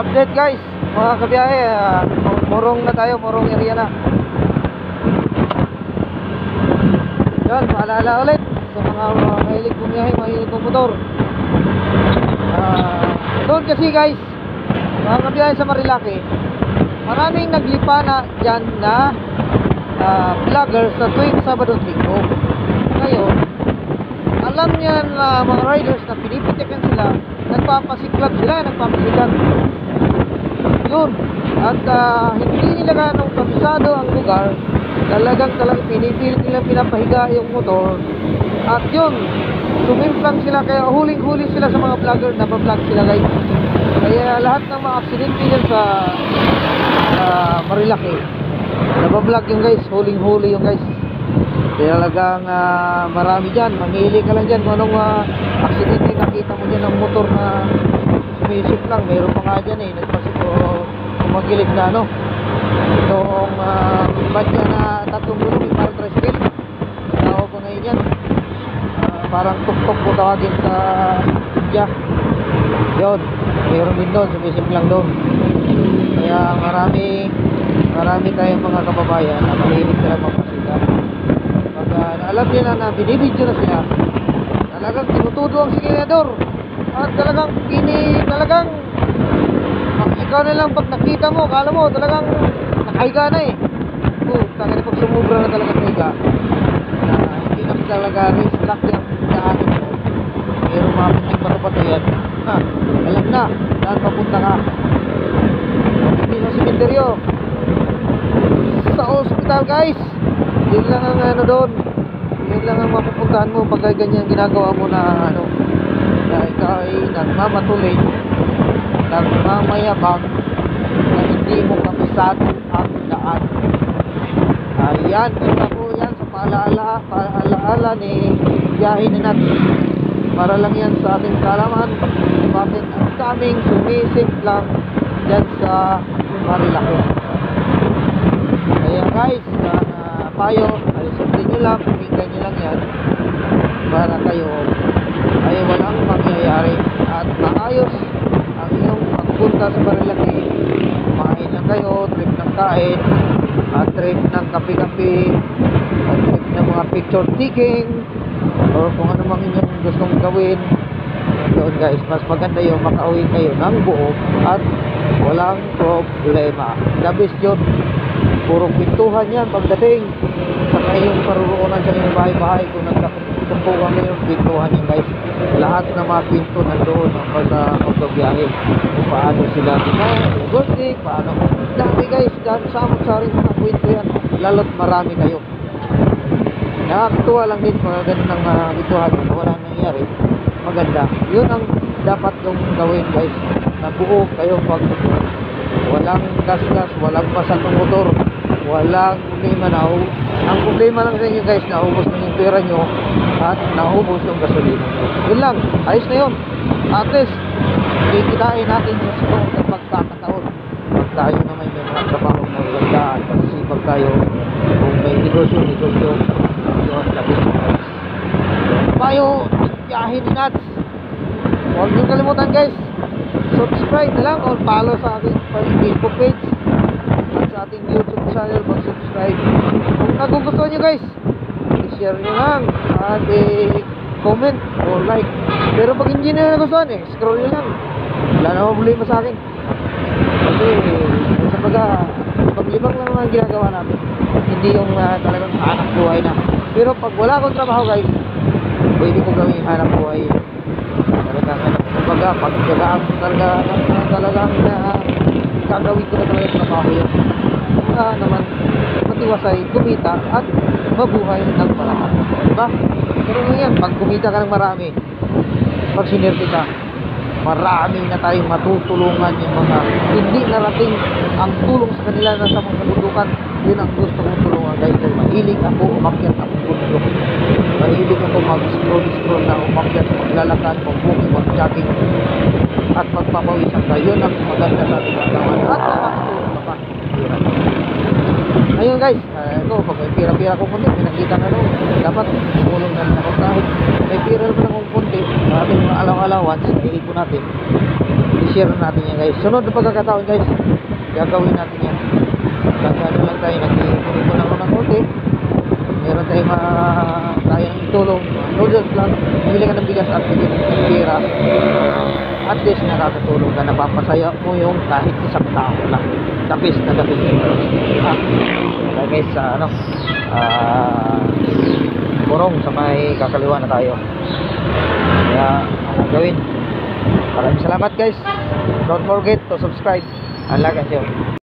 update guys, mga kabiyahe, Morong na tayo, Morong area na. Yan, paalala ulit sa mga mahilig bumiyahe, mahilig motor. Doon kasi guys, mga kabiyahe sa Marilaki, maraming naglipa na dyan na vlogger sa tuwing Sabado at Linggo. Ngayon, alam niya na mga riders na pinipitikan sila, nagpapasiklab sila, nagpapasiklab yun. At hindi nila ganong kabisado ang lugar, talagang pinipilit nila pinapahiga yung motor. At yun, sumimplang sila, kaya huling-huli sila sa mga vlogger, nabablog sila guys. Kaya lahat ng mga aksidente dyan sa Marilaki, nabablog yung guys, huling-huli yung guys. Kaya talagang marami dyan, mamili ka lang dyan kung anong aksidente nakita mo dyan ng motor na sumisip lang. Meron pa nga dyan nagpasito kumagilid na itong badya na tatlong gulong yung parang tricycle, tawag ko ngayon yan, parang tuk-tuk po tawagin sa India. Yun, meron din doon, sumisip lang doon. Kaya marami tayong mga kababayan na mahilig sila magpasika. Alam nila na binibidyo na sila, talagang tinutudo ang signallador. At talagang ikaw na lang pag nakita mo, kala mo talagang nakahiga na talaga pag sumubra na talaga nakahiga, hindi na talaga race track yung daanin mo, pero mapiting pato-pato yan, alam na saan papunta ka. Hindi sa simenteryo, sa hospital guys, yun lang ang doon, yun lang ang mapupuntahan mo pag ganyan ginagawa mo na na ikaw ay nagmamatuloy, nagmamayabang, na hindi mo kabisado ang daan. Ayan, isa po yan sa paalaala ni biyahe ni Nat. Para lang yan sa ating kalaman, bakit ang daming sumisip lang dyan sa Marilaki. Kaya guys, payo ay sundin nyo lang, pakinggan nyo lang yan, para kayo ay walang mangyayari at maayos ang iyong pagpunta sa Marilaki. Kumain lang kayo, trip ng kain, at trip ng kape-kape, at trip ng mga picture taking, or kung ano mang inyong gustong gawin. Doon guys, mas maganda yung makauwi kayo ng buo at walang problema. Labis yun, puro pintuhan yan pagdating sa kayong paruroonan sa inyong bahay-bahay. Kung nagkakumpukan kayo yung pintuhan yan guys, lahat ng mga pinto nandoon sa autobiyahe, kung paano sila birthday, paano dati guys, dahil samot-saring mga kwento yan, lalo't marami kayo. Nakakatuwa lang din mga ganun ng pintuhan na walang nangyari. Maganda, yun ang dapat yung gawin guys, na buo kayo pagtutuwa, walang gas-gas, walang masak ng motor, walang problema na ang problema lang sa inyo guys, naubos na yung pera nyo at naubos yung gasolina nyo. Yun lang, ayos na yun. At least kikitain natin yung sunod na pagkakataon pag tayo naman may mga trabaho na magandaan, pagsisipag tayo, kung may negosyo yun, labis mo guys. Tayo biyahe ni Nats. Huwag nyo kalimutan guys, subscribe na lang or follow sa ating Facebook page at sa ating YouTube channel. Mag-subscribe kung nagugustuhan nyo guys, i-share nyo lang at comment or like. Pero pag hindi nyo nagustuhan scroll nyo lang, wala na problema sa akin. Kasi sa paglibang lang naman ginagawa natin, hindi yung talagang hanap buhay na. Pero pag wala akong trabaho guys, pwede ko gawin hanap buhay. Talagang pagkagaan ko talagang gagawin ko na talaga yung trabaho yun. Naman matiwasay, kumita at mabuhay ng marami, diba? Pero ngayon, pag kumita ka ng marami, pag sinerte ka, marami na tayong matutulungan yung mga hindi narating ang tulong sa kanila na sa mga kabundukan. Yun ang gusto kong tulungan guys, dahil mahilig ako umakyat ang bundok, mahilig ako mag-scroll na umakyat, maglalakad, mag-walking, mag-jogging at magpapawisan ka. Yun ang maganda sa ating katawan at nakakatulong ka pa. Ayun guys, ito pag may pira-pira kong konti, pinakita nga dapat tulong na rin ako kahit may pira naman akong konti, ating mga alaw-allowance, iipon natin, i-share natin yan guys. Sunod na pagkakataon guys, gagawin natin yan. Ano lang tayo, nag-iipon ako ng konti. Meron tayong itulong, noodles lang, bumili ka ng bigas at bigyan ng pera. At least nakakatulong ka, napapasaya mo yung kahit isang tao lang. Tapis na tapis. Kaya guys, burong sa may kakaliwa na tayo. Kaya, ang gawin. Maraming salamat guys. Don't forget to subscribe and like and share.